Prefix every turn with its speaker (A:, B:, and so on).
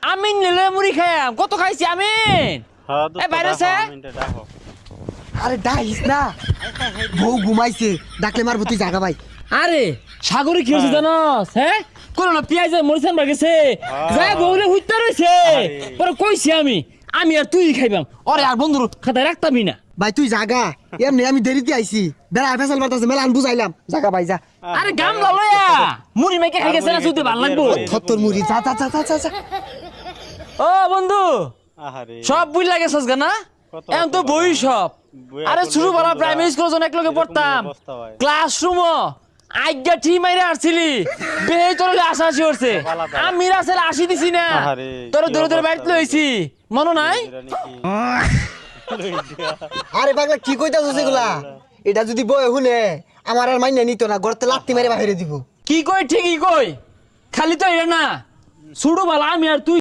A: আমি নিলে মুড়ি খাইয়াম কত খাইছি আমি এ বাইরে সে
B: আরে ডাইস না বউ ঘুমাইছে ডাকলে মারবো তুই জাগা ভাই
A: আরে সাগরে কি হয়েছে জানোস হ্যাঁ কোন না পেঁয়াজে মরিচান বাগেছে যাই বউলে হুইতা রইছে পরে কইছি আমি আর তুই খাইবাম ওরে আর বন্ধুর খাতায় রাখতামই না
B: ভাই তুই জাগা এমনি আমি দেরিতে আইছি বেড়া ফেসাল মারতাছে মেলান বুঝাইলাম জাগা ভাই যা
A: আরে গাম লয়া মুড়ি মেকে খাই গেছে না শুতে ভাল লাগবো
B: থত্তর মুড়ি যা যা যা যা যা
A: ও বন্ধু সব বুঝ লাগেছস গানা এখন তো বই সব আরে শুরু বলা প্রাইমারি স্কুল যখন একলগে পড়তাম ক্লাসরুম আজ্ঞা ঠি মাইরে আসছিলি বেহে তোরে আশাশি করছে আমি রাসেল আসি দিছি না তোর দূরে দূরে বাইরে লইছি মনে নাই
B: আরে পাগলা কি কইতাছস এগুলা এটা যদি বই শুনে আমার আর মাইনা নিত না গড়তে লাত্তি মেরে বাইরে দিব
A: কি কই ঠিকই কই খালি তো এটা না শুরু বলা আমি আর তুই